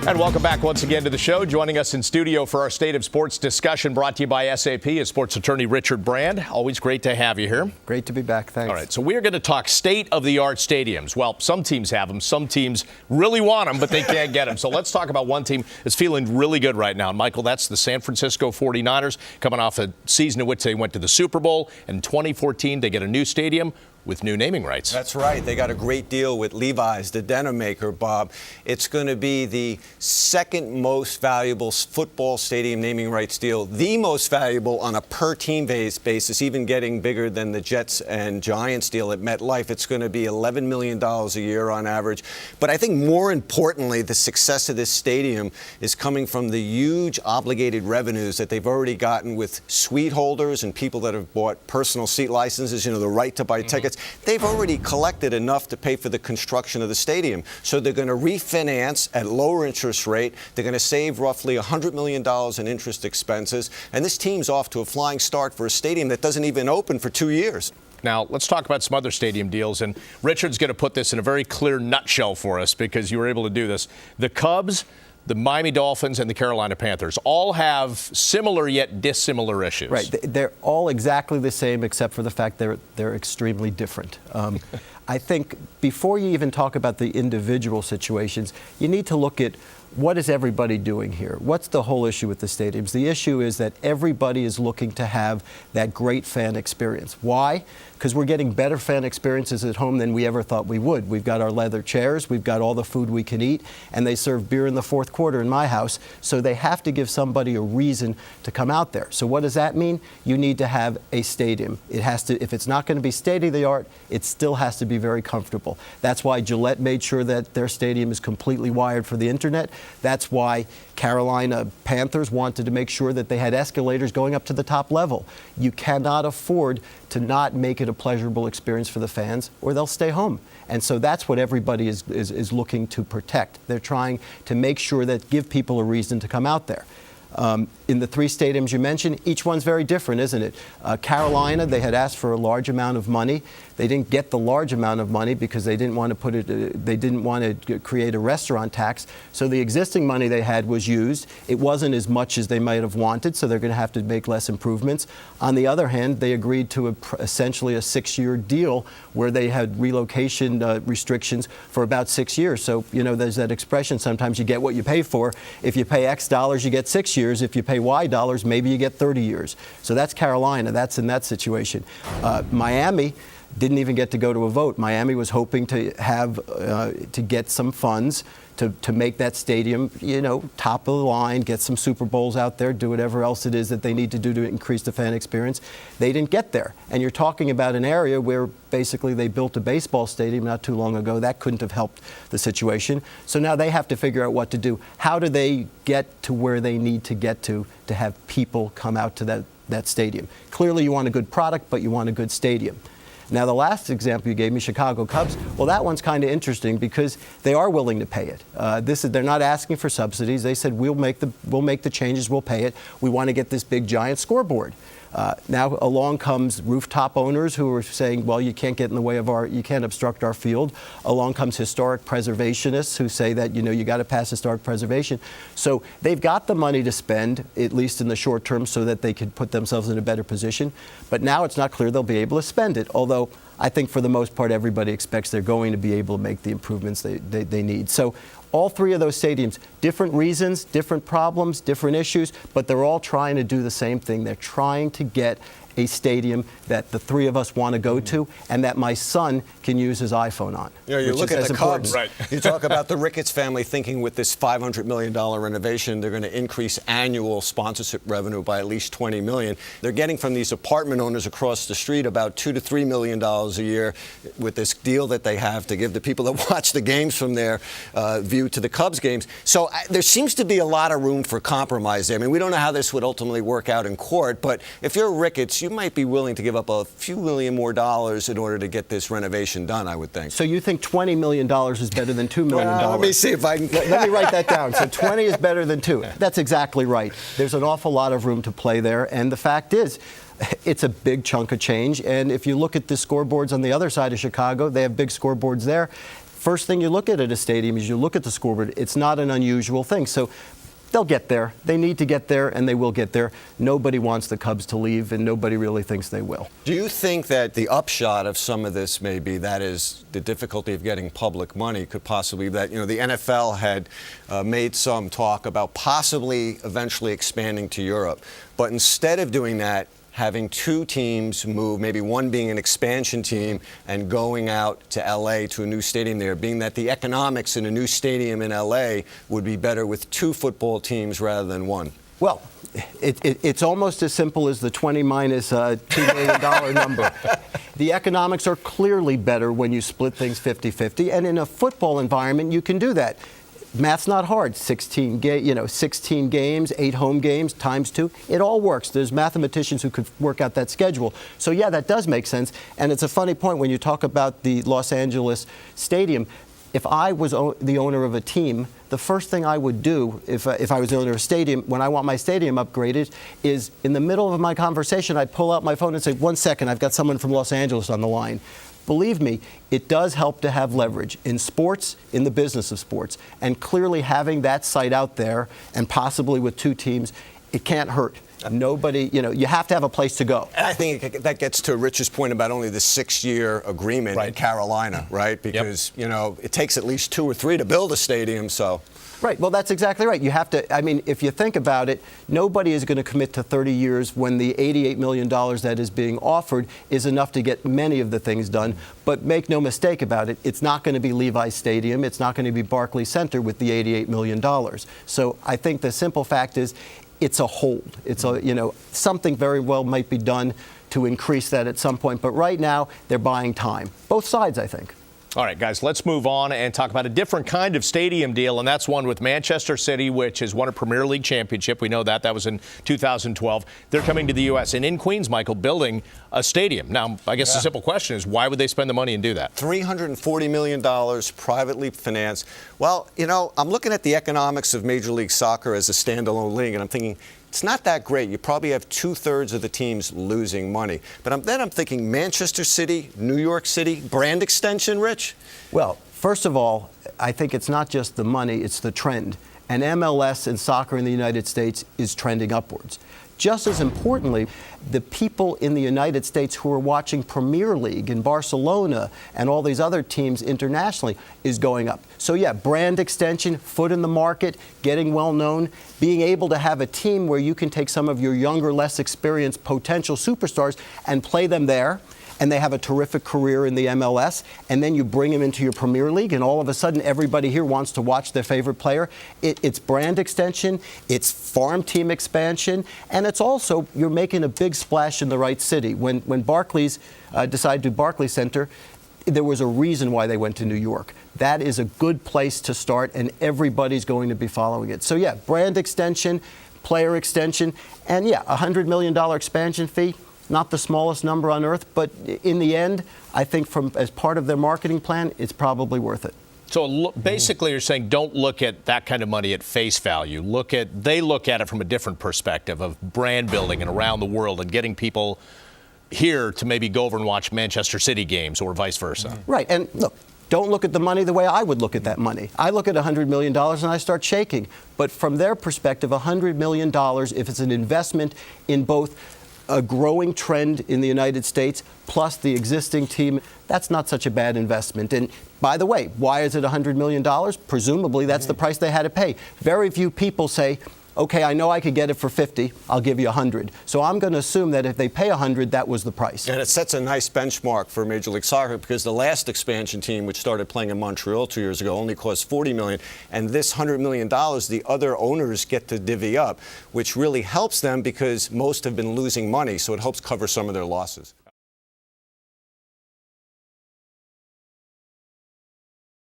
And welcome back once again to the show. Joining us in studio for our State of Sports discussion brought to you by SAP is sports attorney Richard Brand. Always great to have you here. Great to be back. Thanks. All right, so we're going to talk state-of-the-art stadiums. Well, some teams have them. Some teams really want them, but they can't get them. So let's talk about one team that's feeling really good right now. And, Michael, that's the San Francisco 49ers, coming off a season in which they went to the Super Bowl. In 2014, they get a new stadium with new naming rights. That's right. They got a great deal with Levi's, the denim maker, Bob. It's going to be the second most valuable football stadium naming rights deal, the most valuable on a per-team basis, even getting bigger than the Jets and Giants deal at MetLife. It's going to be $11 million a year on average. But I think more importantly, the success of this stadium is coming from the huge obligated revenues that they've already gotten with suite holders and people that have bought personal seat licenses, the right to buy tickets. They've already collected enough to pay for the construction of the stadium. So they're going to refinance at lower interest rate. They're going to save roughly $100 million in interest expenses. And this team's off to a flying start for a stadium that doesn't even open for 2 years. Now, let's talk about some other stadium deals. And Richard's going to put this in a very clear nutshell for us because you were able to do this. The Cubs, the Miami Dolphins, and the Carolina Panthers all have similar yet dissimilar issues. Right. They're all exactly the same except for the fact they're extremely different. I think before you even talk about the individual situations, you need to look at what is everybody doing here? What's the whole issue with the stadiums? The issue is that everybody is looking to have that great fan experience. Why? Because we're getting better fan experiences at home than we ever thought we would. We've got our leather chairs, we've got all the food we can eat, and they serve beer in the fourth quarter in my house, so they have to give somebody a reason to come out there. So what does that mean? You need to have a stadium. It has to, if it's not going to be state-of-the-art, it still has to be very comfortable. That's why Gillette made sure that their stadium is completely wired for the internet. That's why Carolina Panthers wanted to make sure that they had escalators going up to the top level. You cannot afford to not make it a pleasurable experience for the fans, or they'll stay home. And so that's what everybody is looking to protect. They're trying to make sure that give people a reason to come out there. In the three stadiums you mentioned, each one's very different, isn't it? Carolina, they had asked for a large amount of money. They didn't get the large amount of money because they didn't want to put it. They didn't want to create a restaurant tax. So the existing money they had was used. It wasn't as much as they might have wanted, so they're going to have to make less improvements. On the other hand, they agreed to essentially a 6-year deal where they had relocation restrictions for about 6 years. So there's that expression: sometimes you get what you pay for. If you pay X dollars, you get 6 years. If you pay Y dollars, maybe you get 30 years. So that's Carolina. That's in that situation. Miami didn't even get to go to a vote. Miami was hoping to have to get some funds to make that stadium, top of the line, get some Super Bowls out there, do whatever else it is that they need to do to increase the fan experience. They didn't get there. And you're talking about an area where basically they built a baseball stadium not too long ago. That couldn't have helped the situation. So now they have to figure out what to do. How do they get to where they need to get to have people come out to that stadium? Clearly you want a good product, but you want a good stadium. Now, the last example you gave me, Chicago Cubs, well, that one's kind of interesting because they are willing to pay it. They're not asking for subsidies. They said, we'll make the changes, we'll pay it. We want to get this big, giant scoreboard. Now along comes rooftop owners who are saying, well, you can't get in the way of you can't obstruct our field. Along comes historic preservationists who say that, you got to pass historic preservation. So they've got the money to spend, at least in the short term, so that they could put themselves in a better position. But now it's not clear they'll be able to spend it, although I think for the most part everybody expects they're going to be able to make the improvements they need. So all three of those stadiums, different reasons, different problems, different issues, but they're all trying to do the same thing. They're trying to get a stadium that the three of us want to go to and that my son can use his iPhone on. You look at the Cubs. Right. You talk about the Ricketts family thinking with this $500 million renovation, they're going to increase annual sponsorship revenue by at least $20 million. They're getting from these apartment owners across the street about $2 to $3 million a year with this deal that they have to give the people that watch the games from their view to the Cubs games. So there seems to be a lot of room for compromise there. I mean, we don't know how this would ultimately work out in court, but if you're Ricketts, you might be willing to give up a few million more dollars in order to get this renovation done, I would think. So you think $20 million is better than $2 million? Let me see if I can. Let me write that down. So 20 is better than 2. That's exactly right. There's an awful lot of room to play there. And the fact is, it's a big chunk of change. And if you look at the scoreboards on the other side of Chicago, they have big scoreboards there. first thing you look at a stadium is you look at the scoreboard. It's not an unusual thing. So they'll get there. They need to get there, and they will get there. Nobody wants the Cubs to leave, and nobody really thinks they will. Do you think that the upshot of some of this maybe, that is the difficulty of getting public money, could possibly that, the NFL had made some talk about possibly eventually expanding to Europe, but instead of doing that, having two teams move, maybe one being an expansion team and going out to L.A. to a new stadium there, being that the economics in a new stadium in L.A. would be better with two football teams rather than one? Well, it's almost as simple as the 20 minus $2 million number. The economics are clearly better when you split things 50-50, and in a football environment, you can do that. Math's not hard. 16 games, 8 home games times 2. It all works. There's mathematicians who could work out that schedule. So yeah, that does make sense. And it's a funny point when you talk about the Los Angeles Stadium. If I was the owner of a team, the first thing I would do if I was the owner of a stadium, when I want my stadium upgraded, is in the middle of my conversation, I'd pull out my phone and say, 1 second, I've got someone from Los Angeles on the line. Believe me, it does help to have leverage in sports, in the business of sports. And clearly having that site out there, and possibly with two teams, it can't hurt. Nobody, you have to have a place to go. And I think that gets to Rich's point about only the 6-year agreement in Carolina, right? Because, it takes at least 2 or 3 to build a stadium, so. Right. Well, that's exactly right. You have to, if you think about it, nobody is going to commit to 30 years when the $88 million that is being offered is enough to get many of the things done. But make no mistake about it, it's not going to be Levi's Stadium. It's not going to be Barclays Center with the $88 million. So I think the simple fact is it's a hold. It's something very well might be done to increase that at some point. But right now, they're buying time. Both sides, I think. All right, guys, let's move on and talk about a different kind of stadium deal, and that's one with Manchester City, which has won a Premier League championship. We know that. That was in 2012. They're coming to the U.S. and in Queens, Michael, building a stadium. Now, I guess the simple question is, why would they spend the money and do that? $340 million, privately financed. Well, I'm looking at the economics of Major League Soccer as a standalone league, and I'm thinking, it's not that great. You probably have 2/3 of the teams losing money. But then I'm thinking Manchester City, New York City, brand extension, Rich? Well, first of all, I think it's not just the money, it's the trend. And MLS and soccer in the United States is trending upwards. Just as importantly, the people in the United States who are watching Premier League in Barcelona and all these other teams internationally is going up. So yeah, brand extension, foot in the market, getting well known, being able to have a team where you can take some of your younger, less experienced potential superstars and play them there, and they have a terrific career in the MLS, and then you bring them into your Premier League, and all of a sudden everybody here wants to watch their favorite player. It's brand extension, it's farm team expansion, and it's also you're making a big splash in the right city. When Barclays decided to do Barclays Center, there was a reason why they went to New York. That is a good place to start, and everybody's going to be following it. So yeah, brand extension, player extension, and yeah, $100 million expansion fee. Not the smallest number on earth, but in the end, I think as part of their marketing plan, it's probably worth it. So basically you're saying don't look at that kind of money at face value. They look at it from a different perspective of brand building and around the world and getting people here to maybe go over and watch Manchester City games or vice versa. Right. And look, don't look at the money the way I would look at that money. I look at $100 million and I start shaking. But from their perspective, $100 million, if it's an investment in both a growing trend in the United States, plus the existing team, that's not such a bad investment. And by the way, why is it $100 million? Presumably, that's the price they had to pay. Very few people say, okay, I know I could get it for 50, I'll give you 100. So I'm going to assume that if they pay 100, that was the price. And it sets a nice benchmark for Major League Soccer because the last expansion team, which started playing in Montreal 2 years ago, only cost $40 million. And this $100 million, the other owners get to divvy up, which really helps them because most have been losing money, so it helps cover some of their losses.